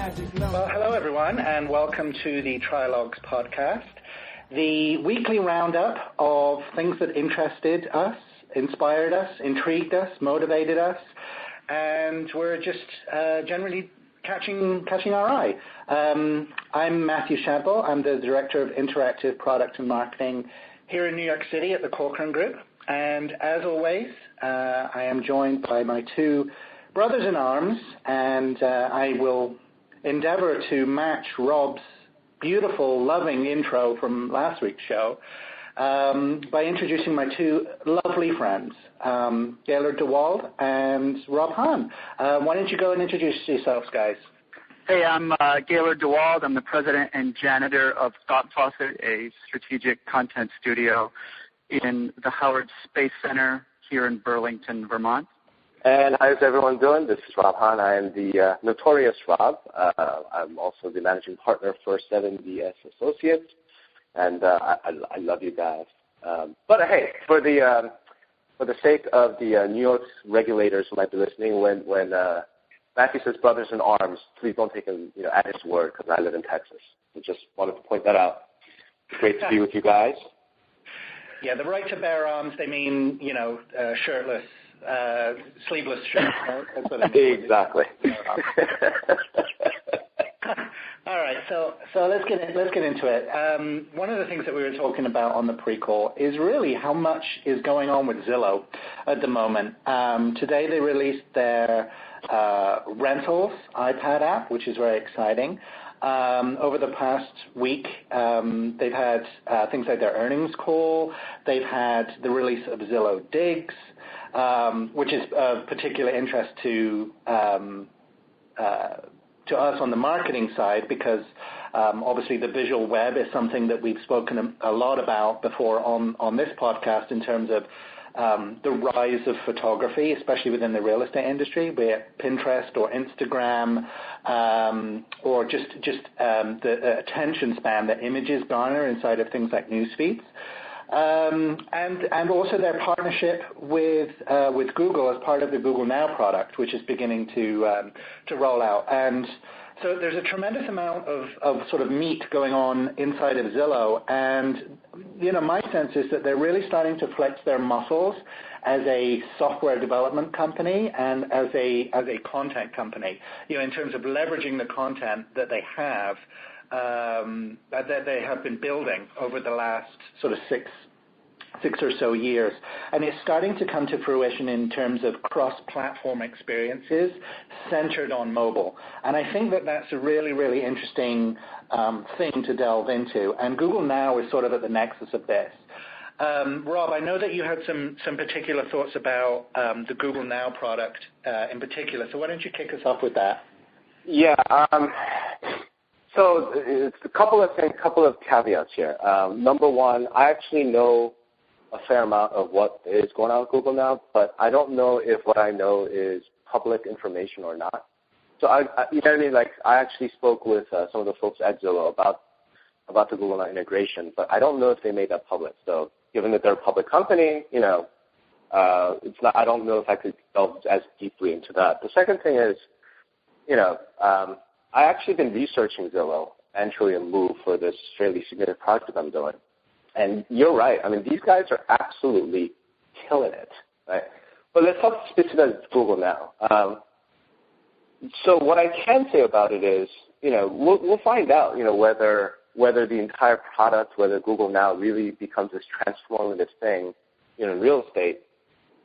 Well, hello everyone, and welcome to the Trialogues podcast, the weekly roundup of things that interested us, inspired us, intrigued us, motivated us, and we're just generally catching our eye. I'm Matthew Shadwell. I'm the Director of Interactive Product and Marketing here in New York City at the Corcoran Group, and as always, I am joined by my two brothers-in-arms, and I will endeavor to match Rob's beautiful, loving intro from last week's show by introducing my two lovely friends, Gaylord DeWald and Rob Hahn. Why don't you go and introduce yourselves, guys? Hey, I'm Gaylord DeWald. I'm the president and janitor of Thought Faucet, a strategic content studio in the Howard Space Center here in Burlington, Vermont. And how's everyone doing? This is Rob Hahn. I am the notorious Rob. I'm also the managing partner for 7DS Associates, and I love you guys. But hey, for the sake of the New York regulators who might be listening, when Matthew says brothers in arms, please don't take him at his word, because I live in Texas. So just wanted to point that out. It's great to be with you guys. Yeah, the right to bear arms, they mean shirtless. Sleeveless shirt. Right? That's what I mean. Exactly. All right, so let's get into it. One of the things that we were talking about on the pre-call is really how much is going on with Zillow at the moment. Today they released their Rentals iPad app, which is very exciting. Over the past week, they've had things like their earnings call. They've had the release of Zillow Digs, which is of particular interest to us on the marketing side, because obviously the visual web is something that we've spoken a lot about before on this podcast in terms of the rise of photography, especially within the real estate industry, be it Pinterest or Instagram, or just the attention span that images garner inside of things like news feeds. And also their partnership with Google as part of the Google Now product, which is beginning to roll out. And so there's a tremendous amount of sort of meat going on inside of Zillow, and my sense is that they're really starting to flex their muscles as a software development company and as a content company. In terms of leveraging the content that they have been building over the last sort of six or so years. And it's starting to come to fruition in terms of cross-platform experiences centered on mobile. And I think that that's a really, really interesting thing to delve into. And Google Now is sort of at the nexus of this. Rob, I know that you had some particular thoughts about the Google Now product in particular. So why don't you kick us off with that? Yeah. So it's a couple of things, couple of caveats here. Number one, I actually know a fair amount of what is going on with Google Now, but I don't know if what I know is public information or not. So I actually spoke with some of the folks at Zillow about the Google Now integration, but I don't know if they made that public. So given that they're a public company, it's not. I don't know if I could delve as deeply into that. The second thing is, I actually been researching Zillow and Trulia Move for this fairly significant project that I'm doing. And you're right. I mean, these guys are absolutely killing it, right? But let's talk specifically about Google Now. So what I can say about it is, we'll find out, whether the entire product, whether Google Now really becomes this transformative thing, in real estate.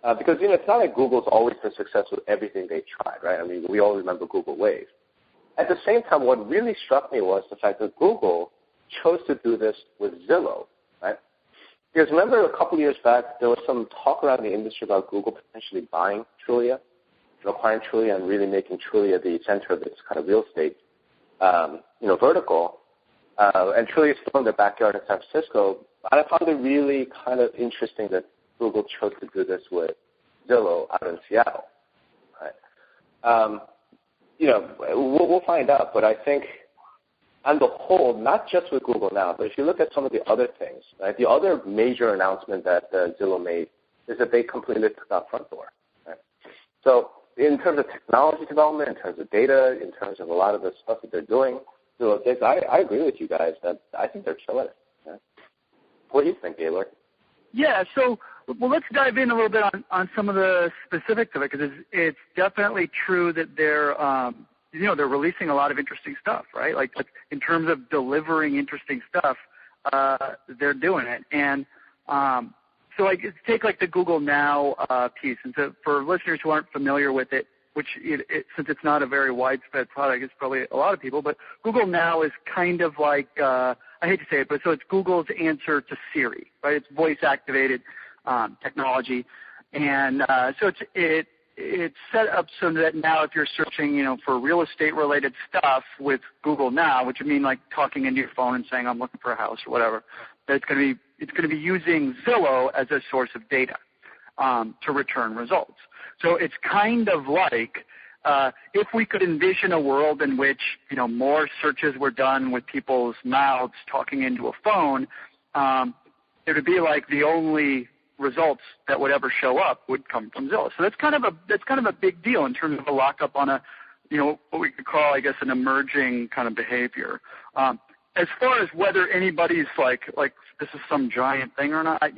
Because, it's not like Google's always been successful with everything they tried, right? I mean, we all remember Google Wave. At the same time, what really struck me was the fact that Google chose to do this with Zillow, right? Because remember a couple of years back, there was some talk around the industry about Google potentially buying Trulia, acquiring Trulia and really making Trulia the center of its kind of real estate, vertical. And Trulia is still in their backyard in San Francisco. And I found it really kind of interesting that Google chose to do this with Zillow out in Seattle, right? We'll find out, but I think on the whole, not just with Google Now, but if you look at some of the other things, right, the other major announcement that Zillow made is that they completely took out Front Door. Right? So in terms of technology development, in terms of data, in terms of a lot of the stuff that they're doing, so I agree with you guys that I think they're killing it. Yeah. What do you think, Gaylord? Yeah, so let's dive in a little bit on some of the specifics of it, because it's definitely true that they're releasing a lot of interesting stuff, right? Like in terms of delivering interesting stuff, they're doing it. And so like take like the Google Now piece. And so for listeners who aren't familiar with it, which since it's not a very widespread product, it's probably a lot of people, but Google Now is kind of like, I hate to say it, but so it's Google's answer to Siri, right? It's voice-activated technology. And so it's set up so that now if you're searching, for real estate-related stuff with Google Now, which would mean like talking into your phone and saying, I'm looking for a house or whatever, that it's going to be using Zillow as a source of data to return results. So it's kind of like if we could envision a world in which, more searches were done with people's mouths talking into a phone, it would be like the only results that would ever show up would come from Zillow. So that's kind of a big deal in terms of a lockup on a, what we could call, I guess, an emerging kind of behavior. As far as whether anybody's like this is some giant thing or not, I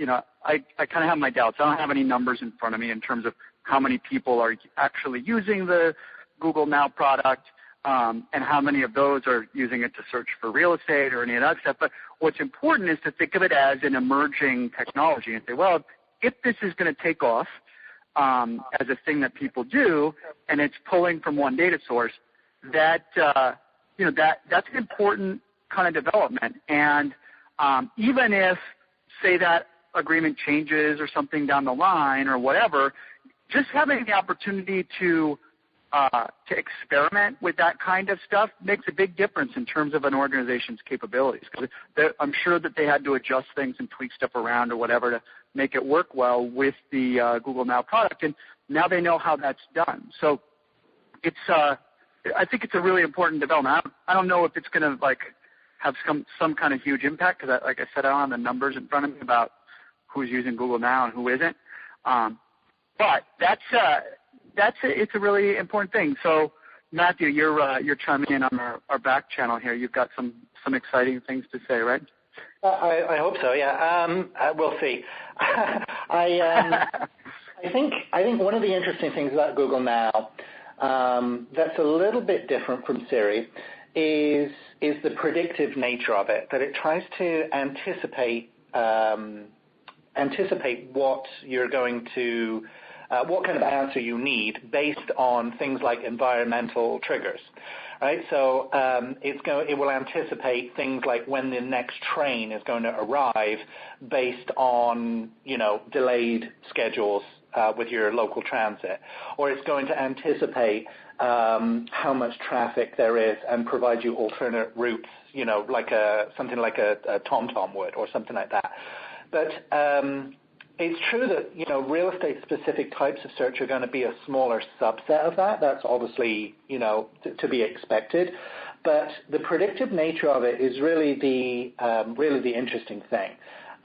kind of have my doubts. I don't have any numbers in front of me in terms of how many people are actually using the Google Now product, and how many of those are using it to search for real estate or any of that stuff. But what's important is to think of it as an emerging technology and say, well, if this is going to take off as a thing that people do, and it's pulling from one data source, that's an important kind of development. And even if, say, that agreement changes or something down the line or whatever, just having the opportunity to experiment with that kind of stuff makes a big difference in terms of an organization's capabilities. Because I'm sure that they had to adjust things and tweak stuff around or whatever to make it work well with the Google Now product, and now they know how that's done. So I think it's a really important development. I don't know if it's going to have some kind of huge impact because, like I said, I don't have the numbers in front of me about who's using Google Now and who isn't. But it's a really important thing. So, Matthew, you're chiming in on our back channel here. You've got some exciting things to say, right? I hope so. Yeah. We'll see. I think one of the interesting things about Google Now that's a little bit different from Siri is the predictive nature of it. That it tries to anticipate what you're going to. What kind of answer you need based on things like environmental triggers, right? So it will anticipate things like when the next train is going to arrive based on, delayed schedules with your local transit. Or it's going to anticipate how much traffic there is and provide you alternate routes, something like a TomTom would or something like that. But it's true that, real estate-specific types of search are going to be a smaller subset of that. That's obviously, to be expected. But the predictive nature of it is really the interesting thing.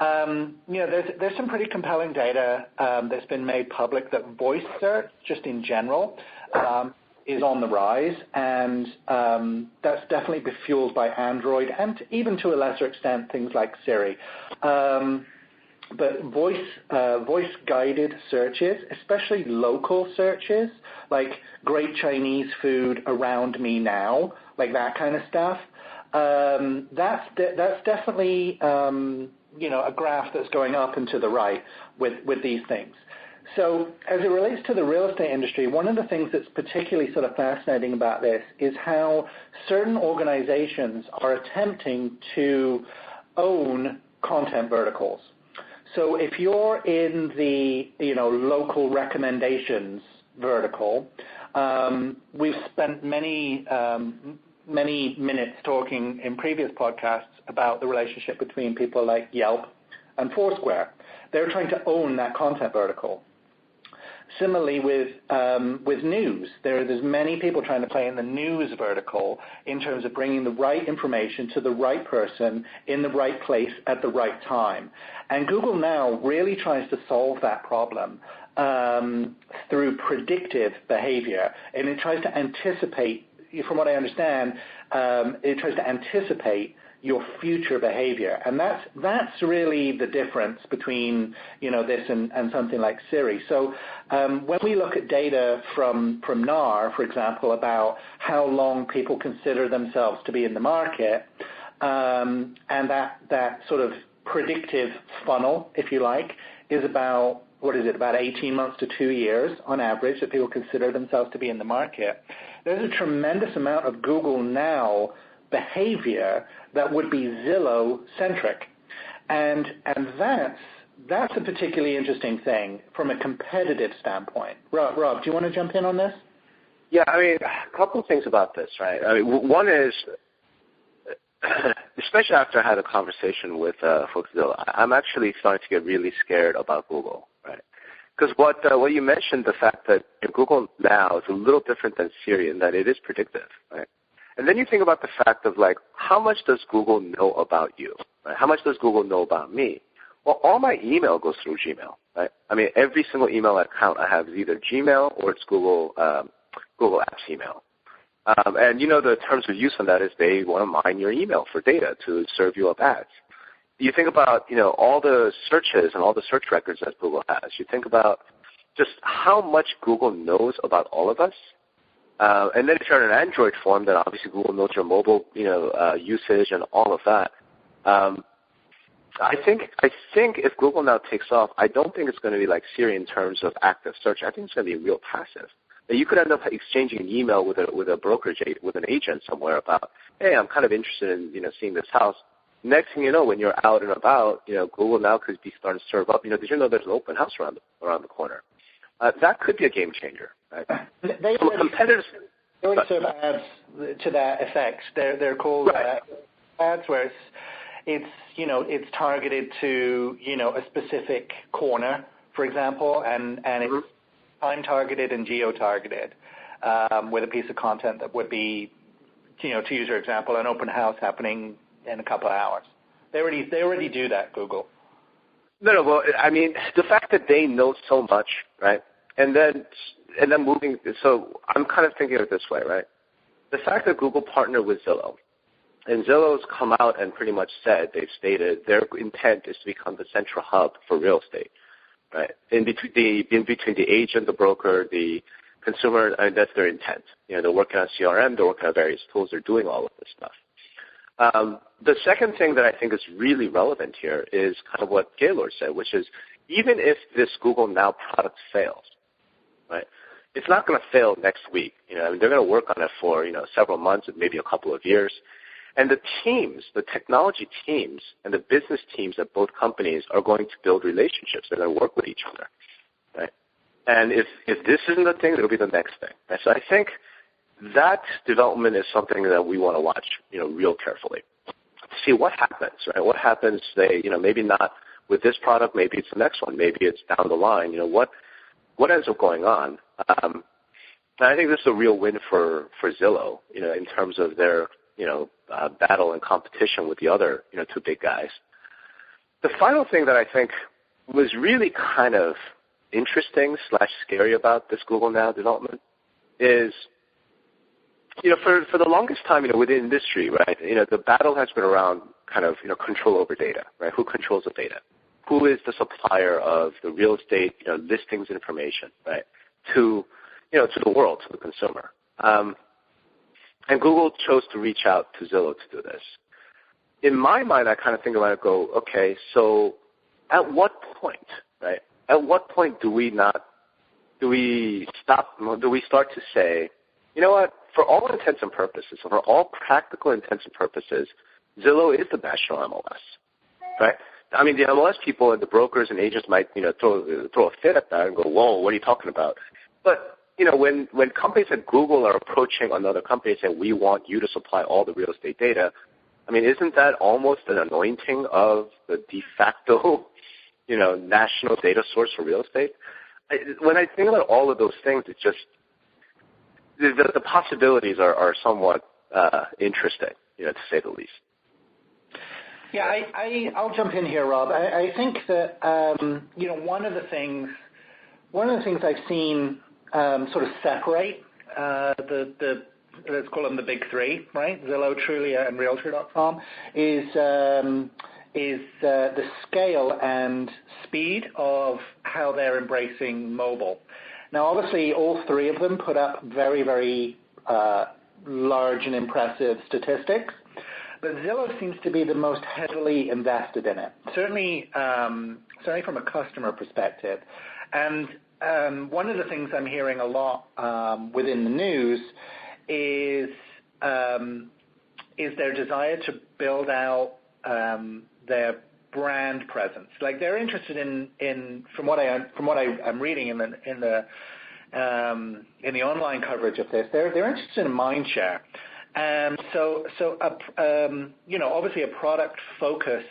There's some pretty compelling data that's been made public that voice search, just in general, is on the rise, and that's definitely been fueled by Android and even to a lesser extent things like Siri. But voice-guided searches, especially local searches, like great Chinese food around me now, like that kind of stuff, that's definitely a graph that's going up and to the right with these things. So as it relates to the real estate industry, one of the things that's particularly sort of fascinating about this is how certain organizations are attempting to own content verticals. So if you're in the local recommendations vertical, we've spent many minutes talking in previous podcasts about the relationship between people like Yelp and Foursquare. They're trying to own that content vertical. Similarly with news, there's many people trying to play in the news vertical in terms of bringing the right information to the right person in the right place at the right time. And Google now really tries to solve that problem through predictive behavior, and it tries to anticipate, from what I understand, it tries to anticipate your future behavior, and that's really the difference between this and something like Siri. So when we look at data from NAR, for example, about how long people consider themselves to be in the market, and that sort of predictive funnel, if you like, is about about 18 months to 2 years on average that people consider themselves to be in the market. There's a tremendous amount of Google Now behavior that would be Zillow-centric. And that's a particularly interesting thing from a competitive standpoint. Rob, do you want to jump in on this? Yeah, I mean, a couple of things about this, right? I mean, one is, especially after I had a conversation with folks at Zillow, I'm actually starting to get really scared about Google, right? Because what you mentioned, the fact that Google Now is a little different than Siri in that it is predictive, right? And then you think about the fact of, like, how much does Google know about you? Right? How much does Google know about me? Well, all my email goes through Gmail, right? I mean, every single email account I have is either Gmail or it's Google Apps email. And, the terms of use on that is they want to mine your email for data to serve you up ads. You think about, all the searches and all the search records that Google has. You think about just how much Google knows about all of us. And then if you're in an Android form, then obviously Google knows your mobile, usage and all of that. I think if Google Now takes off, I don't think it's going to be like Siri in terms of active search. I think it's going to be real passive. Now, you could end up exchanging an email with a brokerage, with an agent somewhere about, hey, I'm kind of interested in seeing this house. Next thing you know, when you're out and about, Google Now could be starting to serve up. Did you know there's an open house around the corner? That could be a game changer. Right? They already serve ads to that effect. They're called ads where it's targeted to a specific corner, for example, and it's time targeted and geo targeted with a piece of content that would be, to use your example, an open house happening in a couple of hours. They already do that, Google. No, well, I mean, the fact that they know so much, right? And then moving, so I'm kind of thinking of it this way, right? The fact that Google partnered with Zillow, and Zillow's come out and pretty much they've stated their intent is to become the central hub for real estate, right? In between the agent, the broker, the consumer, and that's their intent. They're working on CRM, they're working on various tools, they're doing all of this stuff. The second thing that I think is really relevant here is kind of what Gaylord said, which is even if this Google Now product fails, right, it's not going to fail next week. They're going to work on it for several months, maybe a couple of years. And the teams, the technology teams and the business teams at both companies are going to build relationships. They're going to work with each other, right? And if this isn't a thing, it'll be the next thing. And so I think that development is something that we want to watch, real carefully to see what happens, right? What happens, say, maybe not with this product, maybe it's the next one, maybe it's down the line. What ends up going on? And I think this is a real win for Zillow, in terms of their, battle and competition with the other, two big guys. The final thing that I think was really kind of interesting / scary about this Google Now development is, for the longest time, within industry, right, the battle has been around kind of, control over data, right? Who controls the data? Who is the supplier of the real estate, listings information, right, to the world, to the consumer? And Google chose to reach out to Zillow to do this. In my mind, I kind of think about it, go, okay, so at what point, right? At what point do we start to say, you know what, for all intents and purposes, for all practical intents and purposes, Zillow is the national MLS, right? I mean, the MLS people and the brokers and agents might, throw a fit at that and go, whoa, what are you talking about? But, when companies like Google are approaching another company and saying, we want you to supply all the real estate data, I mean, isn't that almost an anointing of the de facto, national data source for real estate? when I think about all of those things, it's just the possibilities are somewhat interesting, to say the least. Yeah, I'll jump in here, Rob. I think that one of the things I've seen sort of separate let's call them the big three, right? Zillow, Trulia, and Realtor.com is the scale and speed of how they're embracing mobile. Now, obviously, all three of them put up very, very large and impressive statistics, but Zillow seems to be the most heavily invested in it, certainly from a customer perspective. And one of the things I'm hearing a lot within the news is their desire to build out their brand presence. Like, they're interested in from what I'm reading in the online coverage of this, they're interested in mind share. So obviously a product focus,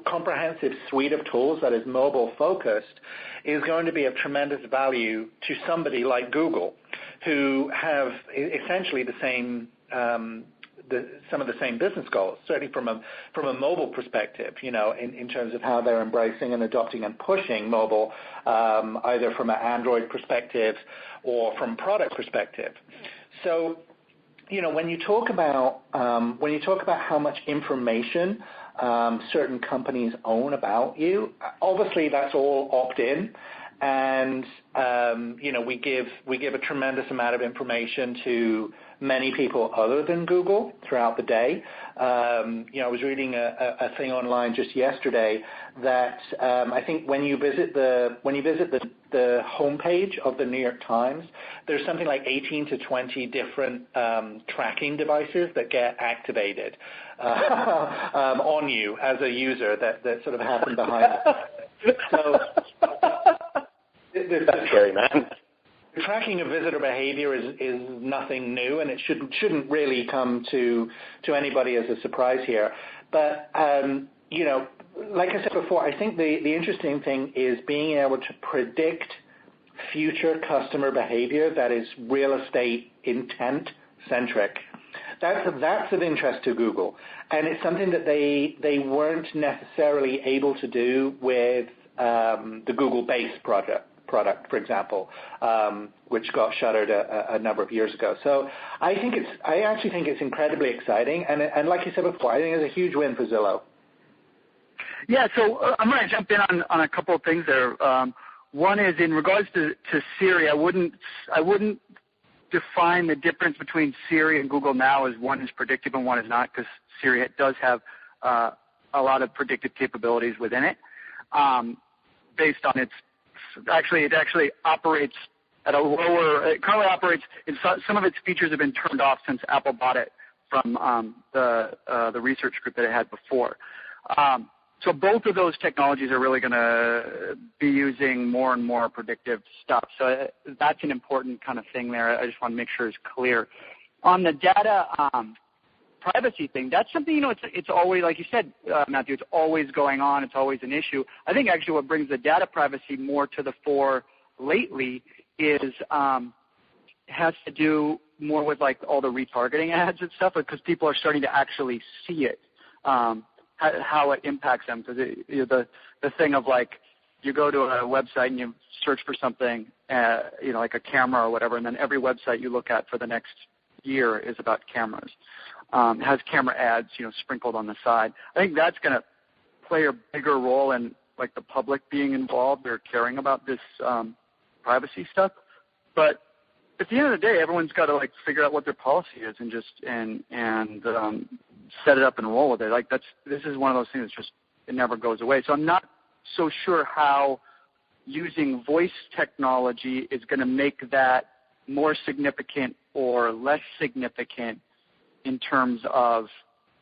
comprehensive suite of tools that is mobile focused is going to be of tremendous value to somebody like Google, who have essentially the same some of the same business goals, certainly from a mobile perspective, in terms of how they're embracing and adopting and pushing mobile, either from an Android perspective or from product perspective. So, when you talk about how much information certain companies own about you, obviously that's all opt-in, and we give a tremendous amount of information to many people other than Google throughout the day. I was reading a thing online just yesterday that I think when you visit the homepage of the New York Times, there's something like 18 to 20 different tracking devices that get activated on you as a user that sort of happen behind it. So that's scary, man. Tracking of visitor behavior is nothing new, and it shouldn't really come to anybody as a surprise here. But like I said before, I think the interesting thing is being able to predict future customer behavior that is real estate intent centric. That's of interest to Google, and it's something that they weren't necessarily able to do with the Google Base product, for example, which got shuttered a number of years ago. So I actually think it's incredibly exciting, and like you said before, I think it's a huge win for Zillow. Yeah, so I'm going to jump in on a couple of things there. One is in regards to Siri. I wouldn't define the difference between Siri and Google Now as one is predictive and one is not, because Siri does have a lot of predictive capabilities within it, based on its. It actually operates at a lower. It currently operates. Some of its features have been turned off since Apple bought it from the research group that it had before. So both of those technologies are really going to be using more and more predictive stuff. So that's an important kind of thing there. I just want to make sure it's clear. On the data privacy thing, that's something, it's always, like you said, Matthew, it's always going on. It's always an issue. I think actually what brings the data privacy more to the fore lately is has to do more with like all the retargeting ads and stuff, because people are starting to actually see it. How it impacts them, because the thing of like you go to a website and you search for something, like a camera or whatever, and then every website you look at for the next year is about cameras. It has camera ads, sprinkled on the side. I think that's going to play a bigger role in like the public being involved or caring about this privacy stuff. But at the end of the day, everyone's got to like figure out what their policy is and just set it up and roll with it. Like this is one of those things that just it never goes away. So I'm not so sure how using voice technology is going to make that more significant or less significant in terms of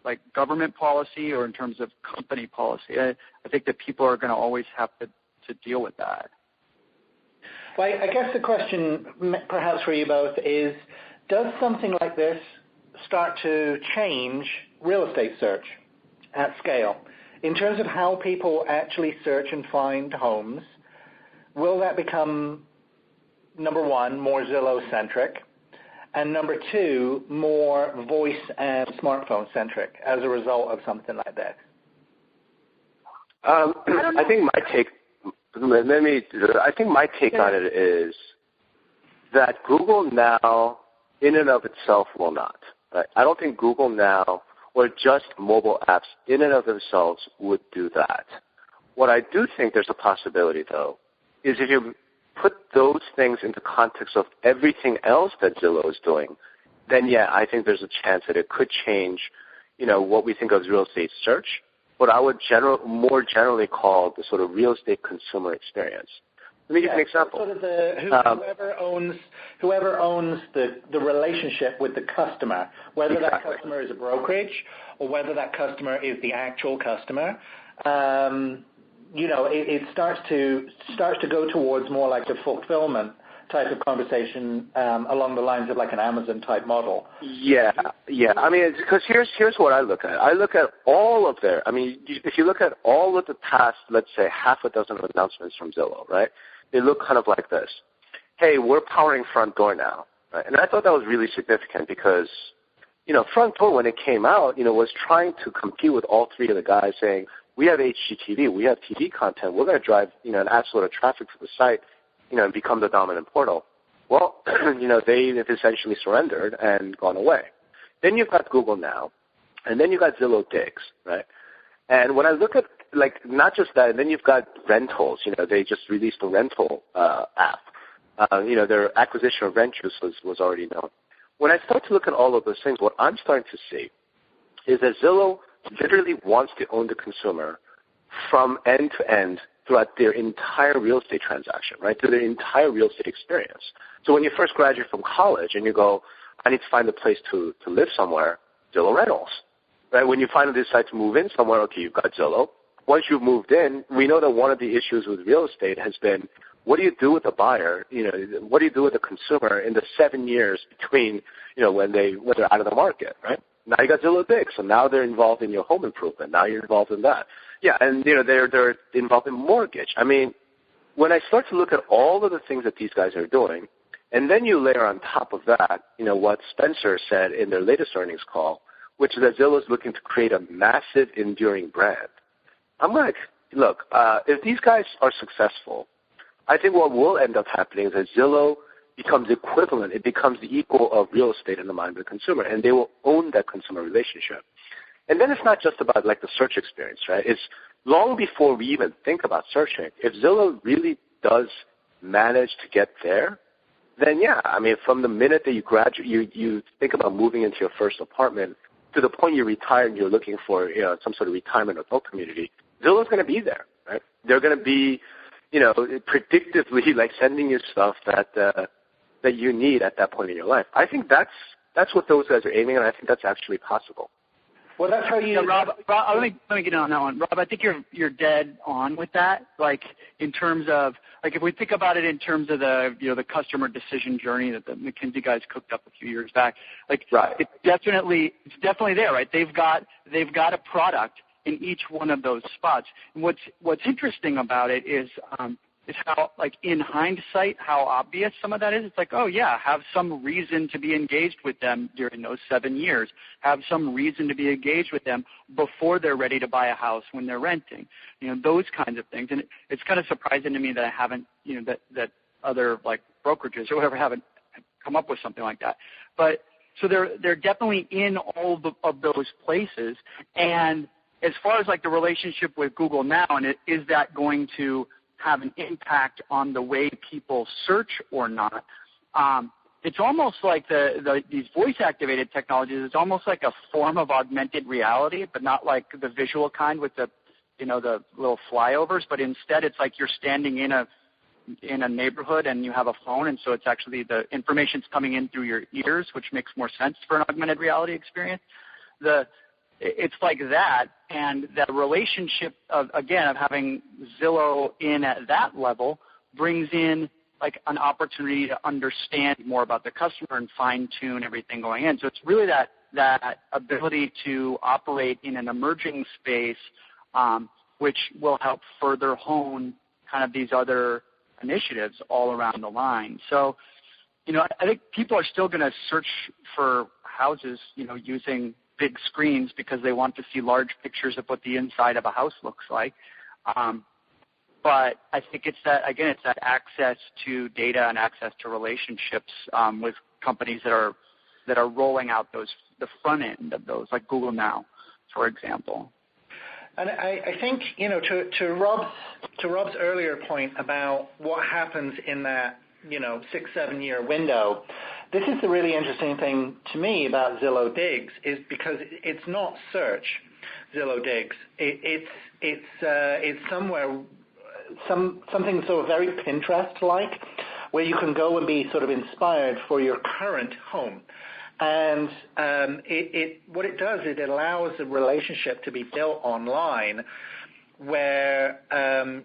like government policy or in terms of company policy. I think that people are going to always have to deal with that. Well, I guess the question perhaps for you both is, does something like this start to change real estate search at scale in terms of how people actually search and find homes will that become, number one, more Zillow-centric, and number two, more voice and smartphone-centric as a result of something like this? I think my take on it is that Google Now, in and of itself, will not. Right? I don't think Google Now or just mobile apps in and of themselves would do that. What I do think there's a possibility, though, is if you put those things into context of everything else that Zillow is doing, then, yeah, I think there's a chance that it could change, what we think of as real estate search, what I would more generally call the sort of real estate consumer experience. Let me give you an example. Sort of whoever owns the relationship with the customer, whether Exactly. that customer is a brokerage or whether that customer is the actual customer, it starts to go towards more like the fulfillment type of conversation along the lines of like an Amazon type model. Yeah. I mean, because here's what I look at. I look at all of if you look at all of the past, let's say, half a dozen announcements from Zillow, right? They look kind of like this. Hey, we're powering Front Door now. Right? And I thought that was really significant because, Front Door, when it came out, was trying to compete with all three of the guys saying, we have HGTV, we have TV content, we're going to drive, an absolute of traffic to the site, and become the dominant portal. Well, they've essentially surrendered and gone away. Then you've got Google Now, and then you've got Zillow Digs, right? And when I look at, not just that, and then you've got rentals. They just released a rental app. Their acquisition of RentJuice was already known. When I start to look at all of those things, what I'm starting to see is that Zillow literally wants to own the consumer from end to end throughout their entire real estate transaction, right, through their entire real estate experience. So when you first graduate from college and you go, I need to find a place to live somewhere, Zillow Rentals. Right? When you finally decide to move in somewhere, okay, you've got Zillow. Once you've moved in, we know that one of the issues with real estate has been, what do you do with the buyer? What do you do with the consumer in the 7 years between, when they're out of the market, right? Now you got Zillow Digs, so now they're involved in your home improvement. Now you're involved in that. Yeah, and they're involved in mortgage. I mean, when I start to look at all of the things that these guys are doing, and then you layer on top of that, what Spencer said in their latest earnings call, which is that Zillow is looking to create a massive, enduring brand. I'm like, look, if these guys are successful, I think what will end up happening is that Zillow becomes equivalent. It becomes the equal of real estate in the mind of the consumer, and they will own that consumer relationship. And then it's not just about like the search experience, right? It's long before we even think about searching. If Zillow really does manage to get there, then yeah, I mean, from the minute that you graduate, you think about moving into your first apartment to the point you retire and you're looking for some sort of retirement adult community, Zillow's going to be there, right? They're going to be, predictively like sending you stuff that you need at that point in your life. I think that's what those guys are aiming at. I think that's actually possible. Well, that's how you. Yeah, Rob, let me get in on that one. Rob, I think you're dead on with that. Like in terms of if we think about it in terms of the customer decision journey that the McKinsey guys cooked up a few years back. Right. It's definitely there, right? They've got a product in each one of those spots. And what's interesting about it is how, in hindsight, how obvious some of that is. It's like, oh, yeah, have some reason to be engaged with them during those 7 years. Have some reason to be engaged with them before they're ready to buy a house when they're renting. Those kinds of things. And it's kind of surprising to me that I haven't, that other, brokerages or whatever haven't come up with something like that. But so they're definitely in all of those places. And as far as, the relationship with Google Now, and is that going to have an impact on the way people search or not. It's almost like these voice-activated technologies. It's almost like a form of augmented reality, but not like the visual kind with the little flyovers. But instead, it's like you're standing in a neighborhood and you have a phone, and so it's actually the information's coming in through your ears, which makes more sense for an augmented reality experience. It's like that, and that relationship of having Zillow in at that level brings in an opportunity to understand more about the customer and fine-tune everything going in. So it's really that ability to operate in an emerging space, which will help further hone kind of these other initiatives all around the line. So, I think people are still going to search for houses, using big screens because they want to see large pictures of what the inside of a house looks like. But I think it's that access to data and access to relationships with companies that are rolling out the front end of those, like Google Now, for example. And I think, to Rob's earlier point about what happens in that, 6-7 year window, this is the really interesting thing to me about Zillow Digs, is because it's not search, Zillow Digs. It's somewhere, something sort of very Pinterest-like, where you can go and be sort of inspired for your current home. And what it does is it allows a relationship to be built online where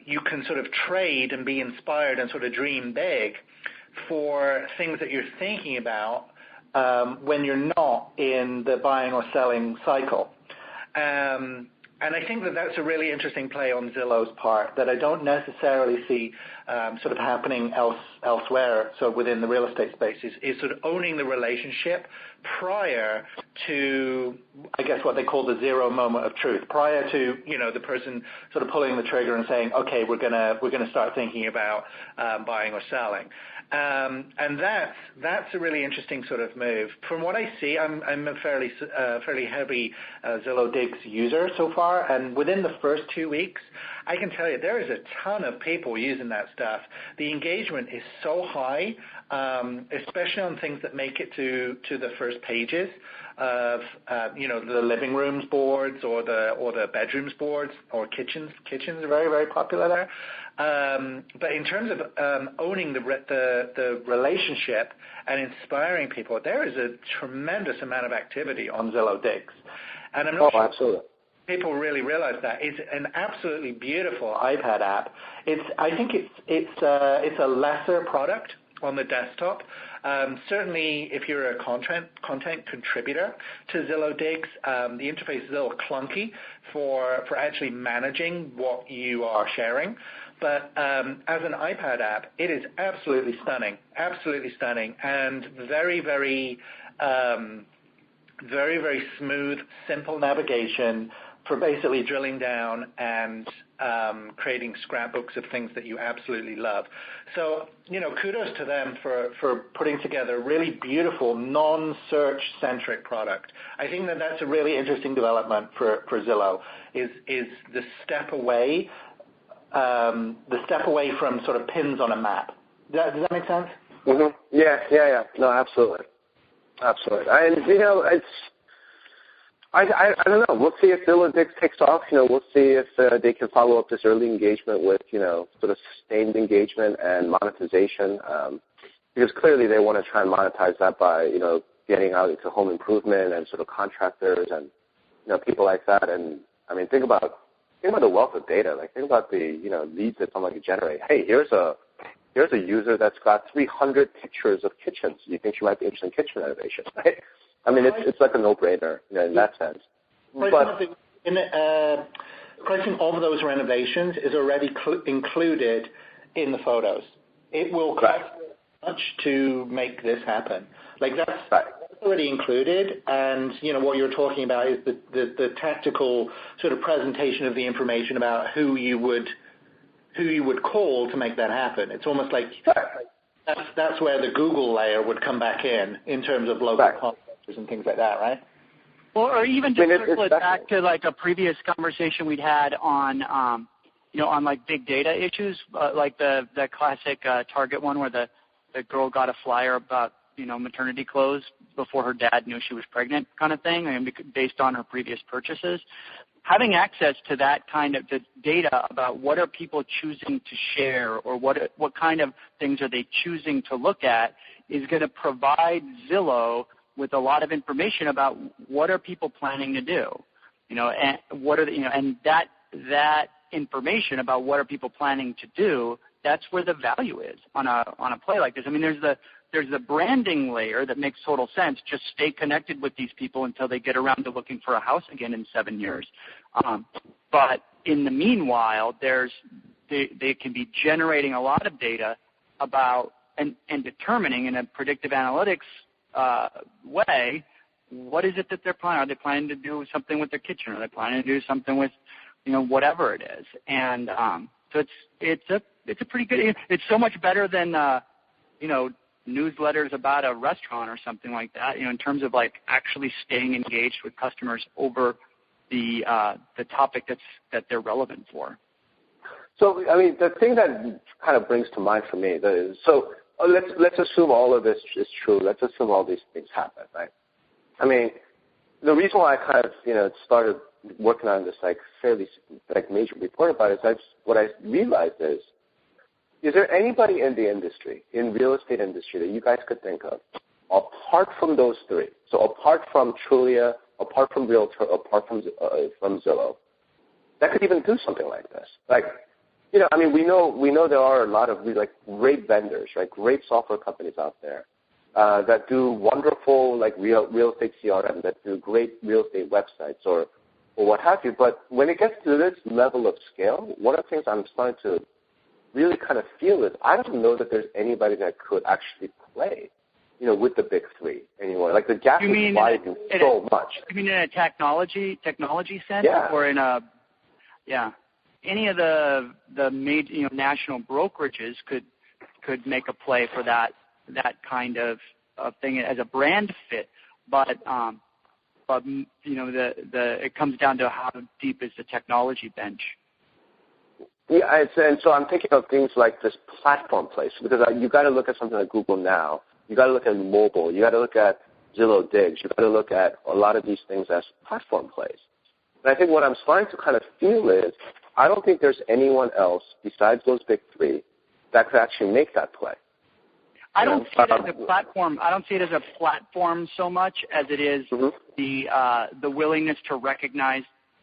you can sort of trade and be inspired and sort of dream big for things that you're thinking about when you're not in the buying or selling cycle. And I think that that's a really interesting play on Zillow's part that I don't necessarily see sort of happening elsewhere, so within the real estate space, is sort of owning the relationship prior to, I guess, what they call the zero moment of truth, prior to, the person sort of pulling the trigger and saying, okay, we're gonna start thinking about buying or selling. And that's a really interesting sort of move. From what I see, I'm a fairly heavy Zillow Digs user so far, and within the first 2 weeks, I can tell you there is a ton of people using that stuff. The engagement is so high, especially on things that make it to the first pages of the living rooms boards or the bedrooms boards or kitchens. Kitchens are very, very popular there. But in terms of owning the relationship and inspiring people, there is a tremendous amount of activity on Zillow Digs. And I'm not sure absolutely. People really realize that. It's an absolutely beautiful iPad app. I think it's a lesser product on the desktop. Certainly, if you're a content contributor to Zillow Digs, the interface is a little clunky for actually managing what you are sharing. But as an iPad app, it is absolutely stunning, and very, very, very, very smooth, simple navigation for basically drilling down and creating scrapbooks of things that you absolutely love. So, kudos to them for putting together a really beautiful, non-search centric product. I think that that's a really interesting development for Zillow, is the step away from sort of pins on a map. Does that make sense? Mm-hmm. Yeah. No, absolutely. And, I don't know. We'll see if Zillow Digs takes off. We'll see if they can follow up this early engagement with, sort of sustained engagement and monetization. Because clearly they want to try and monetize that by, getting out into home improvement and sort of contractors and, people like that. And I mean, think about the wealth of data. Like, think about the, leads that someone can generate. Hey, here's a user that's got 300 pictures of kitchens. You think she might be interested in kitchen renovation, right? I mean, it's like a no-brainer in that sense. Pricing of those renovations is already included in the photos. It will cost much to make this happen. Like, that's already included, and what you're talking about is the tactical sort of presentation of the information about who you would call to make that happen. It's almost like that's where the Google layer would come back in terms of local contractors and things like that, right? Well, or even just circle it back to like a previous conversation we'd had on, on like big data issues, like the classic Target one where the girl got a flyer about maternity clothes before her dad knew she was pregnant, kind of thing, and based on her previous purchases. Having access to that kind of data about what are people choosing to share or what kind of things are they choosing to look at is going to provide Zillow with a lot of information about what are people planning to do, and what are and that information about what are people planning to do, that's where the value is on a play like this. I mean, there's the branding layer that makes total sense. Just stay connected with these people until they get around to looking for a house again in 7 years. But in the meanwhile, there's they can be generating a lot of data about and determining in a predictive analytics way, what is it that they're planning? Are they planning to do something with their kitchen? Are they planning to do something with, whatever it is? And so it's a pretty good. It's so much better than newsletters about a restaurant or something like that. In terms of like actually staying engaged with customers over the topic that they're relevant for. So I mean, the thing that kind of brings to mind for me is let's assume all of this is true. Let's assume all these things happen, right? I mean, the reason why I kind of started working on this fairly major report about it is what I realized is there anybody in the industry, in real estate industry, that you guys could think of, apart from those three? So apart from Trulia, apart from Realtor, apart from Zillow, that could even do something like this. I mean, we know there are a lot of great vendors, right? Great software companies out there that do wonderful real estate CRM, that do great real estate websites or what have you. But when it gets to this level of scale, one of the things I'm starting to really kind of feel is I don't know that there's anybody that could actually play, with the big three anymore. Like the gap is widening so much. You mean in a technology sense, yeah. Or in a any of the major national brokerages could make a play for that kind of thing as a brand fit, but it comes down to how deep is the technology bench. Yeah, and so I'm thinking of things like this platform place, because you got to look at something like Google Now, you got to look at mobile, you got to look at Zillow Digs, you got to look at a lot of these things as platform plays. And I think what I'm starting to kind of feel is I don't think there's anyone else besides those big three that could actually make that play. I don't see it as a platform. I don't see it as a platform so much as it is the willingness to recognize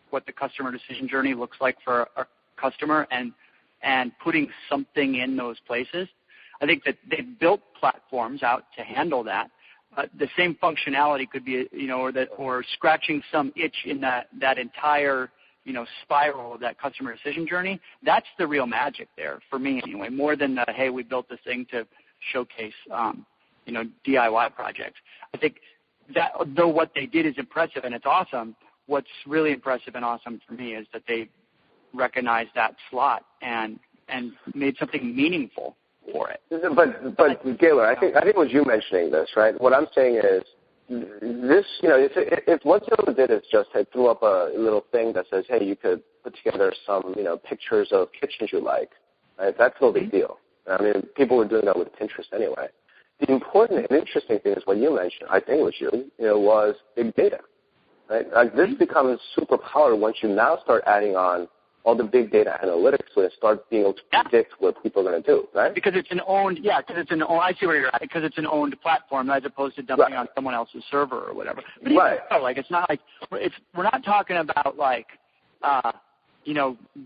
what the customer decision journey looks like for a customer and putting something in those places. I think that they've built platforms out to handle that. The same functionality could be, or scratching some itch in that entire, spiral of that customer decision journey. That's the real magic there for me anyway, more than hey, we built this thing to showcase, DIY projects. I think that though what they did is impressive and it's awesome, what's really impressive and awesome for me is that they recognized that slot and made something meaningful for it. But Gaylor, I think what you mentioning this, right? What I'm saying is this, if what Zillow did is just threw up a little thing that says, hey, you could put together some, pictures of kitchens you like, right? That's no big deal. I mean, people were doing that with Pinterest anyway. The important and interesting thing is what you mentioned, I think it was you, was big data, right? This becomes super powerful once you now start adding on all the big data analytics and start being able to predict what people are going to do, right? Because it's an owned, I see where you're at, because it's an owned platform as opposed to dumping on someone else's server or whatever. But it's not like, we're not talking about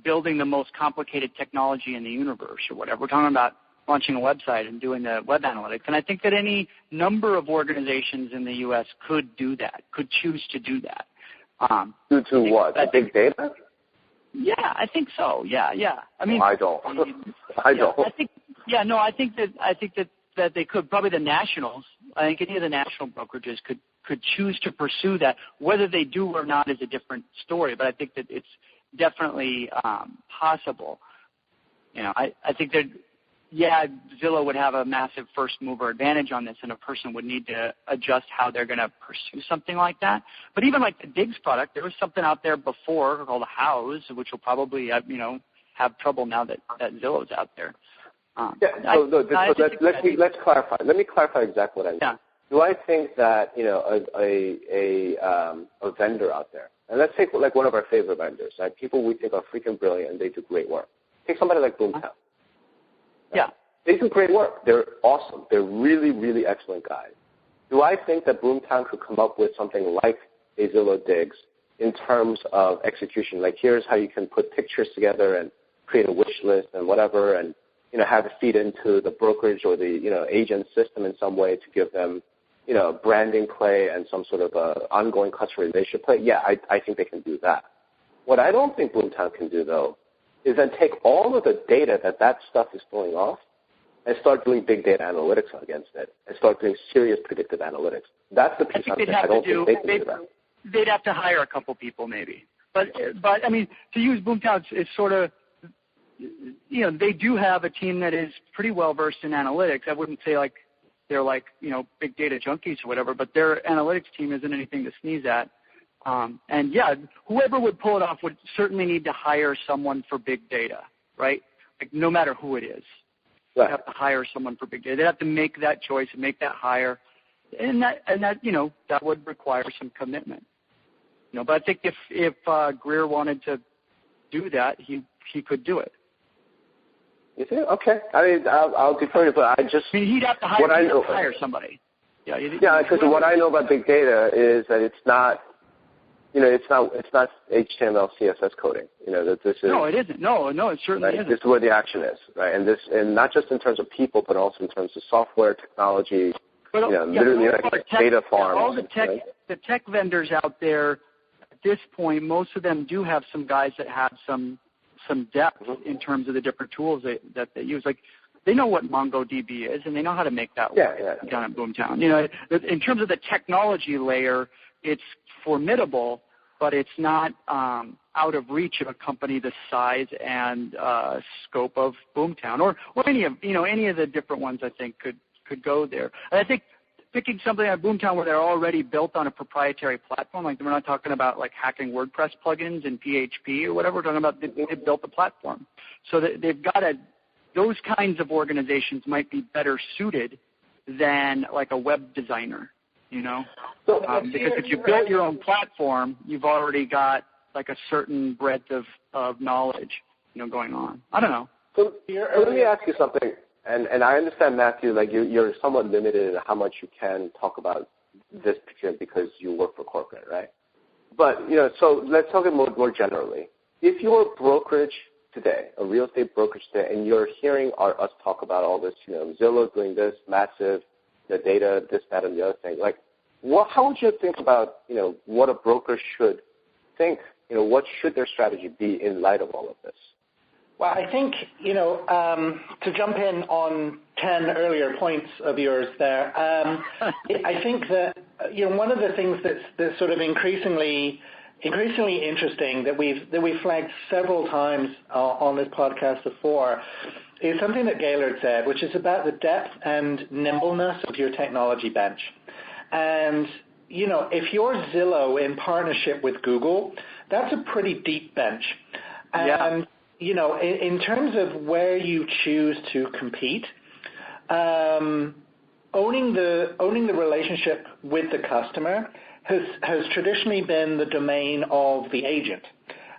building the most complicated technology in the universe or whatever. We're talking about launching a website and doing the web analytics. And I think that any number of organizations in the U.S. could do that, could choose to do that. Due to what? The big data? Yeah, I think so. Yeah. I mean, I don't. I think that they could. Probably the nationals. I think any of the national brokerages could choose to pursue that. Whether they do or not is a different story. But I think that it's definitely possible. I think that Zillow would have a massive first mover advantage on this, and a person would need to adjust how they're going to pursue something like that. But even like the Digs product, there was something out there before called House, which will probably have trouble now that Zillow's out there. Let's clarify. Let me clarify exactly what I mean. Yeah. Do I think that a vendor out there, and let's take like one of our favorite vendors, like people we think are freaking brilliant and they do great work. Take somebody like Boomtown. Yeah. They do great work. They're awesome. They're really, really excellent guys. Do I think that Boomtown could come up with something like a Zillow Digs in terms of execution? Like here's how you can put pictures together and create a wish list and whatever, and have it feed into the brokerage or the agent system in some way to give them branding play and some sort of ongoing customer relationship play. Yeah, I think they can do that. What I don't think Boomtown can do though is then take all of the data that stuff is throwing off and start doing big data analytics against it and start doing serious predictive analytics. That's the piece I don't think they can do that. They'd have to hire a couple people maybe. But I mean, to use Boomtown, it's sort of, they do have a team that is pretty well versed in analytics. I wouldn't say like they're like, big data junkies or whatever, but their analytics team isn't anything to sneeze at. And yeah, whoever would pull it off would certainly need to hire someone for big data, right? Like no matter who it is, right. They have to hire someone for big data. They have to make that choice and make that hire, and that that would require some commitment. But I think if Greer wanted to do that, he could do it. You think? Okay. I mean, I'll defer to you, but he'd have to hire somebody. Yeah. Because what I know about big data is that it's not, it's not HTML, CSS coding. That this is. No, it isn't. No, it certainly isn't. This is where the action is, right? And not just in terms of people, but also in terms of software, technology. Literally data farms. All the tech, the tech vendors out there. At this point, most of them do have some guys that have some depth in terms of the different tools that they use. Like they know what MongoDB is, and they know how to make that work down at Boomtown. In terms of the technology layer, it's formidable, but it's not out of reach of a company the size and scope of Boomtown, or any of the different ones. I think could go there. And I think picking something at Boomtown where they're already built on a proprietary platform, like we're not talking about like hacking WordPress plugins and PHP or whatever. We're talking about they built a platform, so that they've got those kinds of organizations might be better suited than like a web designer, because if you built your own platform, you've already got like a certain breadth of knowledge, going on. I don't know. So let me ask you something. And I understand, Matthew, like you're somewhat limited in how much you can talk about this picture because you work for corporate, right? But, so let's talk about more generally. If you're a brokerage today, a real estate brokerage today, and you're hearing us talk about all this, Zillow doing this, massive, the data, this, that, and the other thing, like, how would you think about, what a broker should think? What should their strategy be in light of all of this? Well, I think, to jump in on 10 earlier points of yours there, I think that, one of the things that's sort of increasingly interesting that we've flagged several times on this podcast before is something that Gaylord said, which is about the depth and nimbleness of your technology bench. And, if you're Zillow in partnership with Google, that's a pretty deep bench. And in terms of where you choose to compete, owning the relationship with the customer has traditionally been the domain of the agent,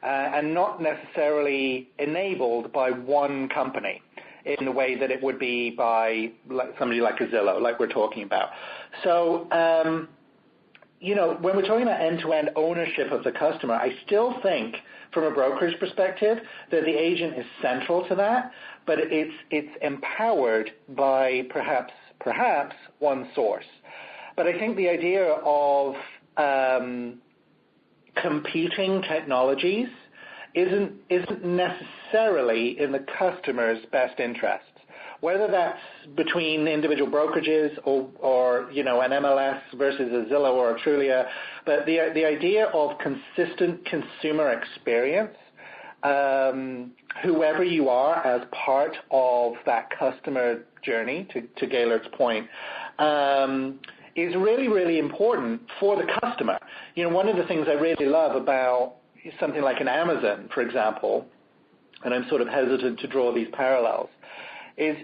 and not necessarily enabled by one company in the way that it would be by somebody like a Zillow, like we're talking about. So, when we're talking about end-to-end ownership of the customer, I still think from a brokerage perspective that the agent is central to that, but it's empowered by perhaps one source. But I think the idea of competing technologies isn't necessarily in the customer's best interests, whether that's between individual brokerages or an MLS versus a Zillow or a Trulia. But the idea of consistent consumer experience, whoever you are as part of that customer journey, to Gaylord's point, is really, really important for the customer. One of the things I really love about something like an Amazon, for example, and I'm sort of hesitant to draw these parallels, is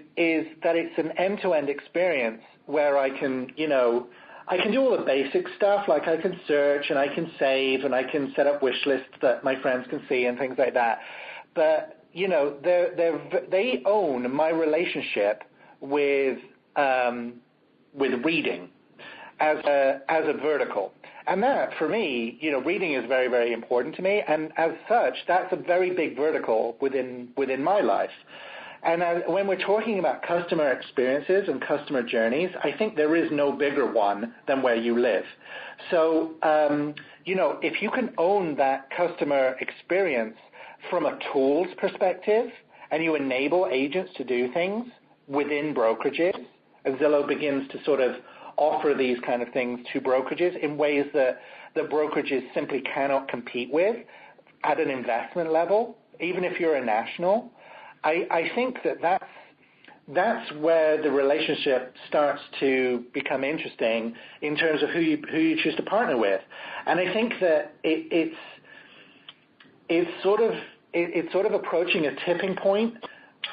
that it's an end-to-end experience where I can do all the basic stuff, like I can search and I can save and I can set up wish lists that my friends can see and things like that. But, they own my relationship with reading as a vertical. And that, for me, reading is very, very important to me. And as such, that's a very big vertical within my life. And when we're talking about customer experiences and customer journeys, I think there is no bigger one than where you live. So, if you can own that customer experience from a tools perspective, and you enable agents to do things within brokerages, and Zillow begins to sort of offer these kind of things to brokerages in ways that the brokerages simply cannot compete with at an investment level, even if you're a national. I think that's where the relationship starts to become interesting in terms of who you choose to partner with. And I think that it's sort of approaching a tipping point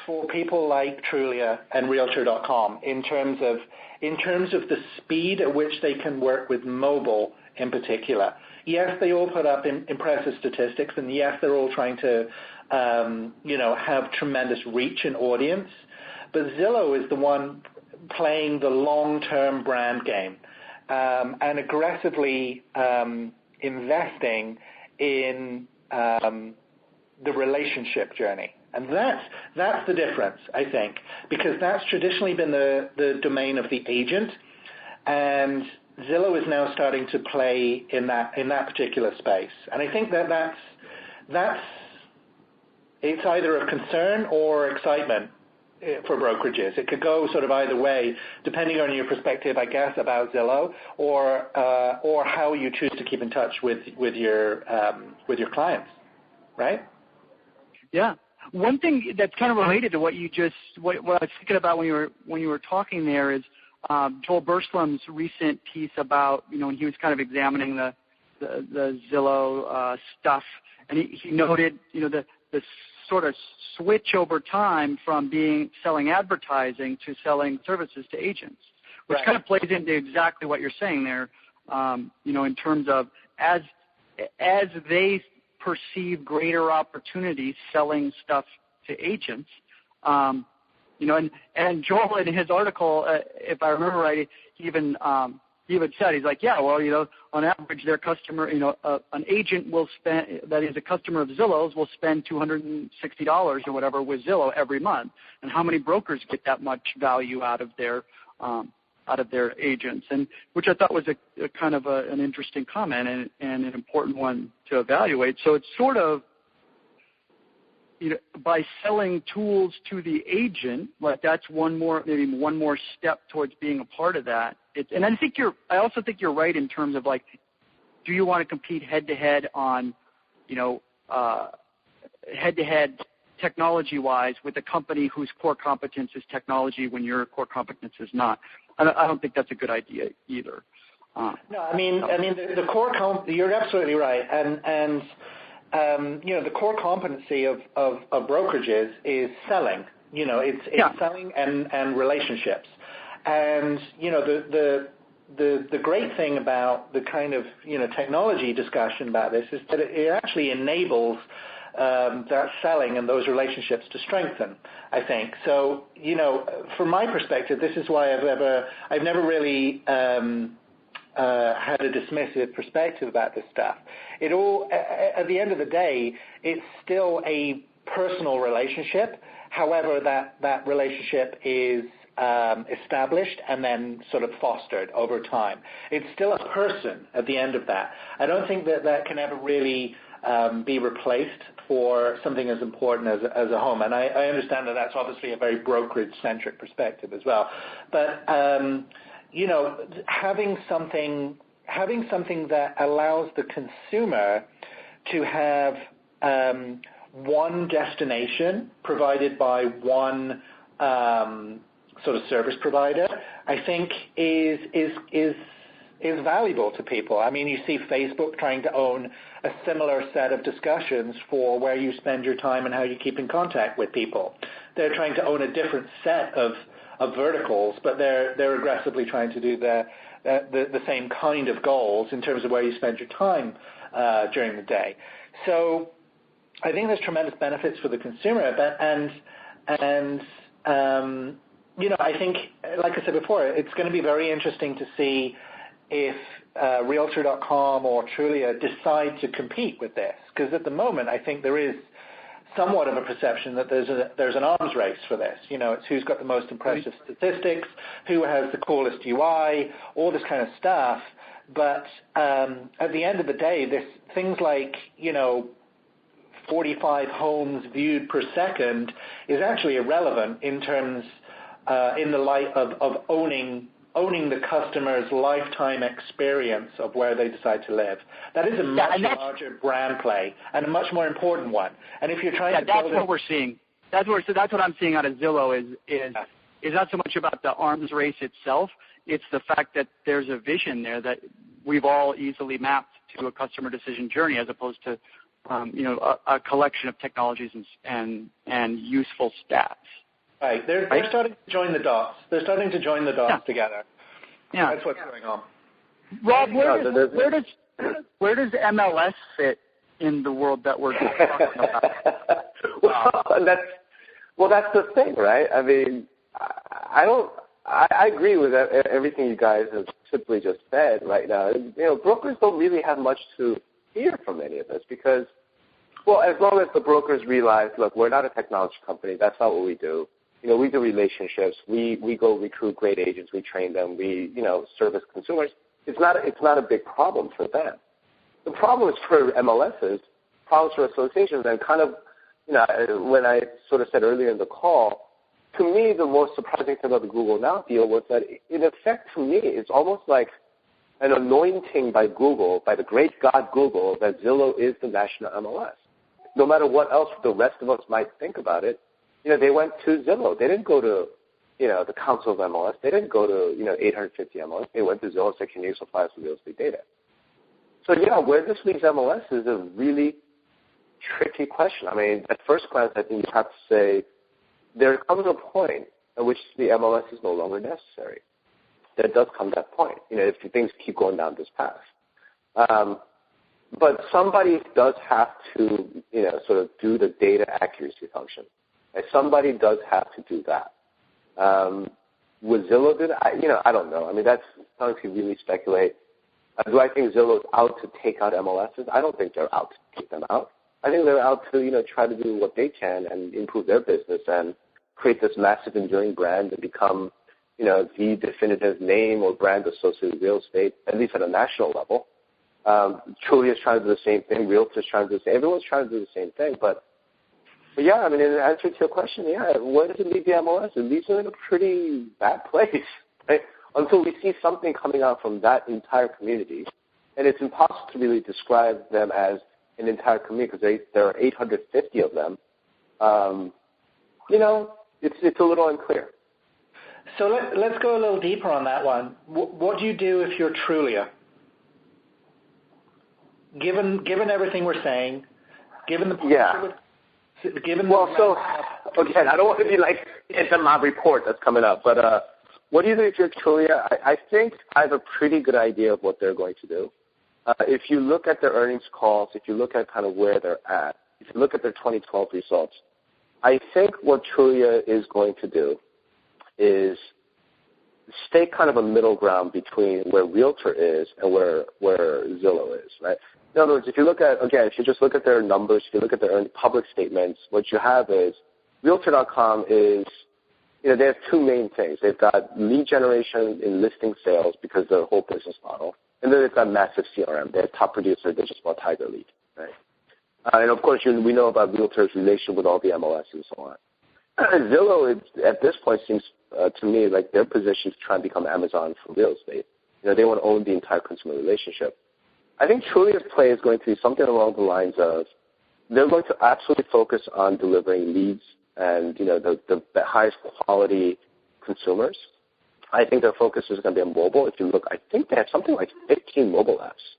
for people like Trulia and Realtor.com in terms of the speed at which they can work with mobile in particular. Yes, they all put up impressive statistics, and yes, they're all trying to have tremendous reach and audience. But Zillow is the one playing the long-term brand game and aggressively investing in the relationship journey. And that's the difference, I think, because that's traditionally been the domain of the agent, and Zillow is now starting to play in that particular space. And I think that's it's either a concern or excitement for brokerages. It could go sort of either way, depending on your perspective, I guess, about Zillow, or how you choose to keep in touch with your clients, right? Yeah. One thing that's kind of related to what I was thinking about when you were talking there is Joel Berslum's recent piece about, when he was kind of examining the Zillow stuff, and he noted, the sort of switch over time from selling advertising to selling services to agents, which right. kind of plays into exactly what you're saying there, in terms of as they perceive greater opportunities selling stuff to agents, and Joel in his article, if I remember right, he even said, he's like, yeah, well, on average their customer, an agent will spend, that is a customer of Zillow's, will spend $260 or whatever with Zillow every month, and how many brokers get that much value out of their agents, and which I thought was a kind of an interesting comment and an important one to evaluate. So it's sort of, by selling tools to the agent, like that's maybe one more step towards being a part of that. And I also think you're right in terms of, like, do you want to compete head-to-head on, head-to-head technology-wise with a company whose core competence is technology when your core competence is not? I don't think that's a good idea either. No, I mean the core you're absolutely right, and the core competency of brokerages is selling. It's selling and relationships. And the great thing about the kind of technology discussion about this is that it actually enables that selling and those relationships to strengthen, I think. So, from my perspective, this is why I've never really had a dismissive perspective about this stuff. At the end of the day, it's still a personal relationship. However, that relationship is established and then sort of fostered over time. It's still a person at the end of that. I don't think that can ever really be replaced for something as important as a home. And I understand that that's obviously a very brokerage-centric perspective as well. But having something that allows the consumer to have one destination provided by one sort of service provider, I think is valuable to people. I mean, you see Facebook trying to own a similar set of discussions for where you spend your time and how you keep in contact with people. They're trying to own a different set of verticals, but they're aggressively trying to do the same kind of goals in terms of where you spend your time during the day. So I think there's tremendous benefits for the consumer, and I think, like I said before, it's going to be very interesting to see if Realtor.com or Trulia decide to compete with this, because at the moment I think there is somewhat of a perception that there's an arms race for this. It's who's got the most impressive statistics, who has the coolest UI, all this kind of stuff. But at the end of the day, things like 45 homes viewed per second is actually irrelevant in terms, in the light of owning the customer's lifetime experience of where they decide to live. That is a much larger brand play and a much more important one. And if you're trying to build that's what we're seeing. That's what I'm seeing out of Zillow is not so much about the arms race itself. It's the fact that there's a vision there that we've all easily mapped to a customer decision journey, as opposed to a collection of technologies and useful stats. Right. They're starting to join the dots. They're starting to join the dots together. Yeah. That's what's going on. Rob, where does MLS fit in the world that we're talking about? That's the thing, right? I mean, I agree with everything you guys have simply just said right now. Brokers don't really have much to fear from any of this because, well, as long as the brokers realize, look, we're not a technology company. That's not what we do. We do relationships. We go recruit great agents. We train them. We, service consumers. It's not a big problem for them. The problem is for MLSs, problems for associations, and kind of, when I sort of said earlier in the call, to me, the most surprising thing about the Google Now deal was that, in effect, to me, it's almost like an anointing by Google, by the great God Google, that Zillow is the national MLS. No matter what else the rest of us might think about it, they went to Zillow. They didn't go to, the Council of MLS. They didn't go to, 850 MLS. They went to Zillow and said, can you supply us with real estate data? So, where this leaves MLS is a really tricky question. I mean, at first glance, I think you have to say there comes a point at which the MLS is no longer necessary. There does come that point, if things keep going down this path. But somebody does have to, sort of do the data accuracy function. And somebody does have to do that. Would Zillow do that? I don't know. I mean, that's something to really speculate. Do I think Zillow's out to take out MLSs? I don't think they're out to take them out. I think they're out to, try to do what they can and improve their business and create this massive enduring brand and become, the definitive name or brand associated with real estate, at least at a national level. Trulia is trying to do the same thing. Realtor is trying to do the same. Everyone's trying to do the same thing. But yeah, I mean, in answer to your question, where does it leave the MLS? It leaves them in a pretty bad place, right? Until we see something coming out from that entire community. And it's impossible to really describe them as an entire community because there are 850 of them. It's a little unclear. So let's go a little deeper on that one. What do you do if you're Trulia? Given everything we're saying, given the again, I don't want to be like it's in my report that's coming up, but what do you do if you're Trulia? I think I have a pretty good idea of what they're going to do. If you look at their earnings calls, if you look at kind of where they're at, if you look at their 2012 results, I think what Trulia is going to do is stay kind of a middle ground between where Realtor is and where Zillow is, right? In other words, if you just look at their numbers, if you look at their public statements, what you have is Realtor.com is, they have two main things. They've got lead generation in listing sales because of their whole business model, and then they've got massive CRM. They're top producer. They just bought Tiger Lead, right? And of course, we know about Realtor's relation with all the MLS and so on. Zillow, at this point, seems to me like their position is to try and become Amazon for real estate. They want to own the entire consumer relationship. I think Trulia's play is going to be something along the lines of they're going to absolutely focus on delivering leads and, the highest quality consumers. I think their focus is going to be on mobile. If you look, I think they have something like 15 mobile apps.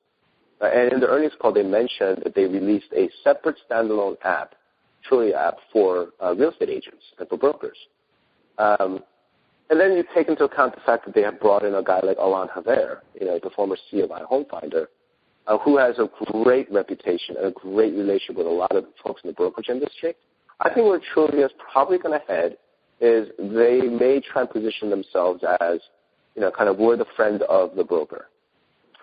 And in the earnings call, they mentioned that they released a separate standalone app, Trulia app, for real estate agents and for brokers. And then you take into account the fact that they have brought in a guy like Alain Haver, the former CEO of iHomeFinder, who has a great reputation and a great relationship with a lot of folks in the brokerage industry. I think where Trulia is probably going to head is they may try and position themselves as, kind of we're the friend of the broker.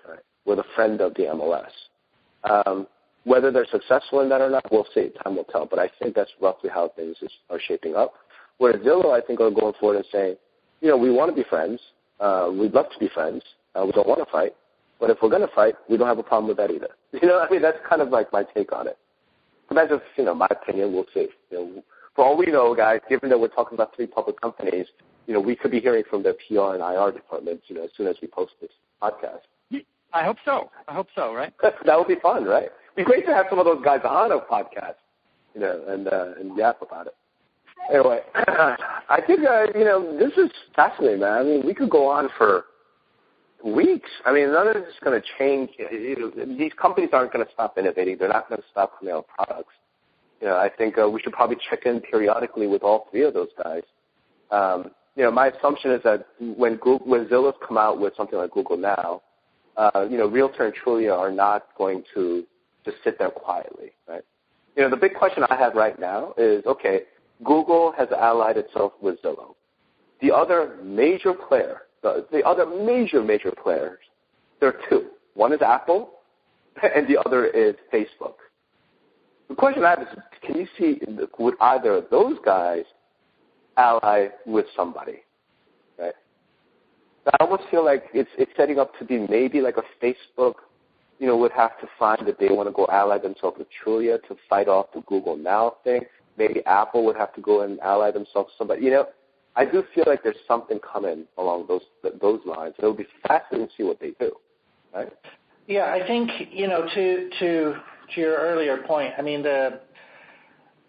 Right? We're the friend of the MLS. Whether they're successful in that or not, we'll see. Time will tell. But I think that's roughly how things are shaping up. Whereas Zillow, I think, are going forward and saying, we want to be friends. We'd love to be friends. We don't want to fight. But if we're going to fight, we don't have a problem with that either. That's kind of like my take on it. But that's just, my opinion. We'll see. For all we know, guys, given that we're talking about 3 public companies, we could be hearing from their PR and IR departments, as soon as we post this podcast. I hope so, right? That would be fun, right? It'd be great to have some of those guys on a podcast, and yap about it. Anyway, I think, this is fascinating, man. I mean, we could go on for weeks. I mean, none of this is going to change. These companies aren't going to stop innovating. They're not going to stop coming out with products. I think we should probably check in periodically with all 3 of those guys. My assumption is that when Zillow's come out with something like Google Now, Realtor and Trulia are not going to just sit there quietly, right? The big question I have right now is, okay, Google has allied itself with Zillow. The other major player, the other major players, there are 2. One is Apple, and the other is Facebook. The question I have is, can you see, would either of those guys ally with somebody, right? I almost feel like it's setting up to be maybe like a Facebook, would have to find that they want to go ally themselves with Trulia to fight off the Google Now thing. Maybe Apple would have to go and ally themselves with somebody. I do feel like there's something coming along those lines. It'll be fascinating to see what they do, right? Yeah, I think, to your earlier point, I mean, the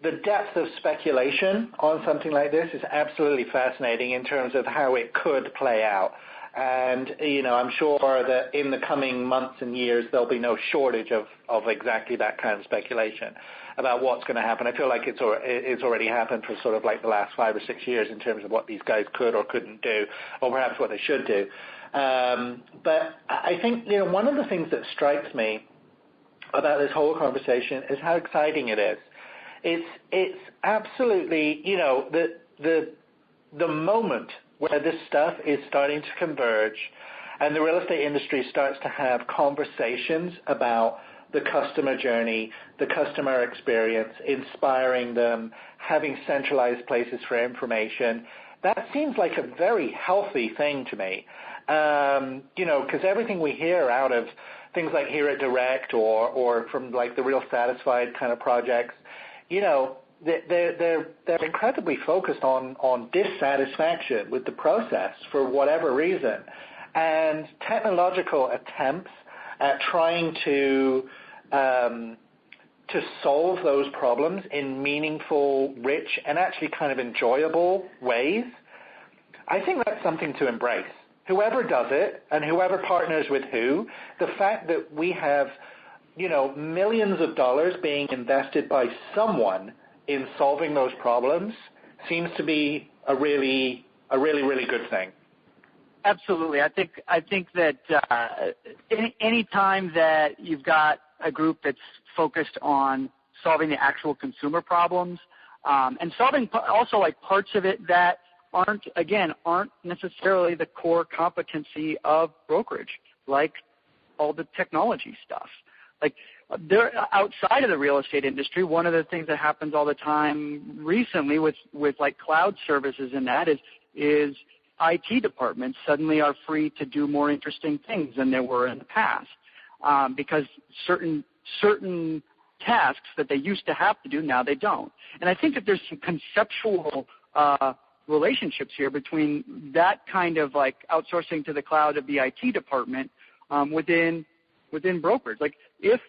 depth of speculation on something like this is absolutely fascinating in terms of how it could play out. And, I'm sure that in the coming months and years, there'll be no shortage of exactly that kind of speculation about what's going to happen. I feel like it's already happened for sort of like the last 5 or 6 years in terms of what these guys could or couldn't do, or perhaps what they should do. But I think, one of the things that strikes me about this whole conversation is how exciting it is. It's absolutely, the moment where this stuff is starting to converge and the real estate industry starts to have conversations about the customer journey, the customer experience, inspiring them, having centralized places for information. That seems like a very healthy thing to me, because everything we hear out of things like Here at Direct or from like the Real Satisfied kind of projects, they're incredibly focused on dissatisfaction with the process for whatever reason, and technological attempts at trying to solve those problems in meaningful, rich, and actually kind of enjoyable ways. I think that's something to embrace. Whoever does it and whoever partners with who, the fact that we have, millions of dollars being invested by someone in solving those problems seems to be a really good thing. Absolutely. I think that any time that you've got a group that's focused on solving the actual consumer problems, and solving also like parts of it that aren't necessarily the core competency of brokerage, like all the technology stuff. Like they're outside of the real estate industry. One of the things that happens all the time recently with like cloud services and that is IT departments suddenly are free to do more interesting things than they were in the past, because certain tasks that they used to have to do, now they don't. And I think that there's some conceptual relationships here between that kind of like outsourcing to the cloud of the IT department within brokerage. Like if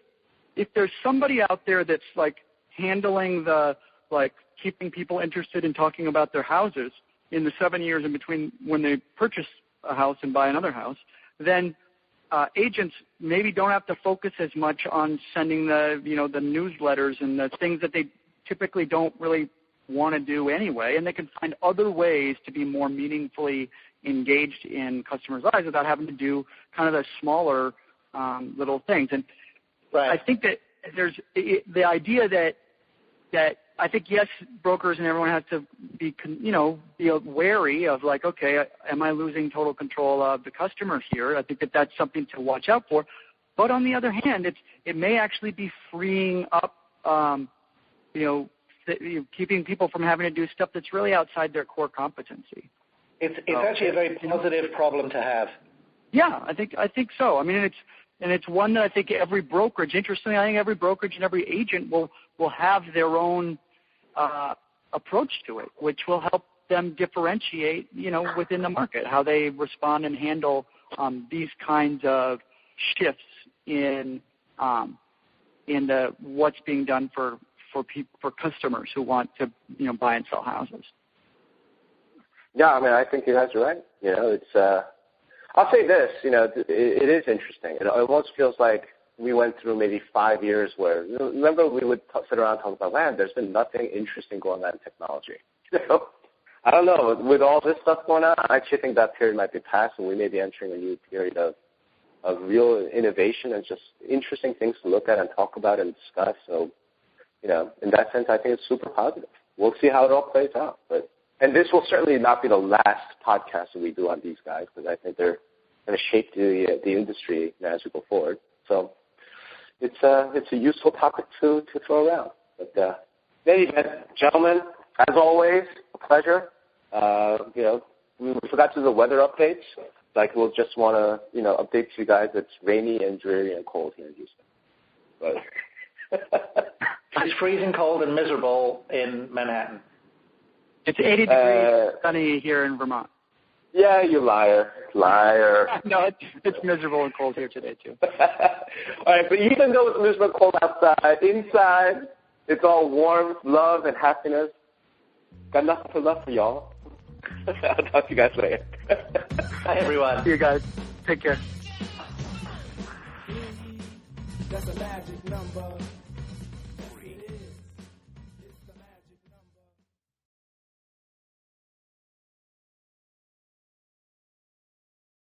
there's somebody out there that's like handling the like keeping people interested in talking about their houses in the 7 years in between when they purchase a house and buy another house, then agents maybe don't have to focus as much on sending the newsletters and the things that they typically don't really want to do anyway, and they can find other ways to be more meaningfully engaged in customers' lives without having to do kind of the smaller little things. And right. I think that there's the idea that I think, yes, brokers and everyone has to be wary of like, okay, am I losing total control of the customer here? I think that that's something to watch out for. But on the other hand, it may actually be freeing up, keeping people from having to do stuff that's really outside their core competency. It's actually a very positive problem to have. Yeah, I think so. I mean, And it's one that I think every brokerage, interestingly, I think every brokerage and every agent will have their own approach to it, which will help them differentiate, within the market, how they respond and handle these kinds of shifts in what's being done for customers who want to buy and sell houses. Yeah, I mean, I think you guys are right. It's I'll say this, it is interesting. It almost feels like we went through maybe 5 years where, remember we would sit around and talk about, man, there's been nothing interesting going on in technology. I don't know. With all this stuff going on, I actually think that period might be past, and we may be entering a new period of real innovation and just interesting things to look at and talk about and discuss. So, in that sense, I think it's super positive. We'll see how it all plays out. And this will certainly not be the last podcast that we do on these guys, because I think they're going to shape the industry as we go forward. So it's a useful topic to throw around. But anyway, gentlemen, as always, a pleasure. We forgot to do the weather updates. Like, we'll just want to, update you guys. It's rainy and dreary and cold here in Houston. But it's freezing cold and miserable in Manhattan. It's 80 degrees sunny here in Vermont. Yeah, you liar. No, it's miserable and cold here today, too. All right, but even though it's miserable and cold outside, inside, it's all warmth, love, and happiness. Got nothing but love for y'all. I'll talk to you guys later. Bye, everyone. See you guys. Take care. That's a magic number.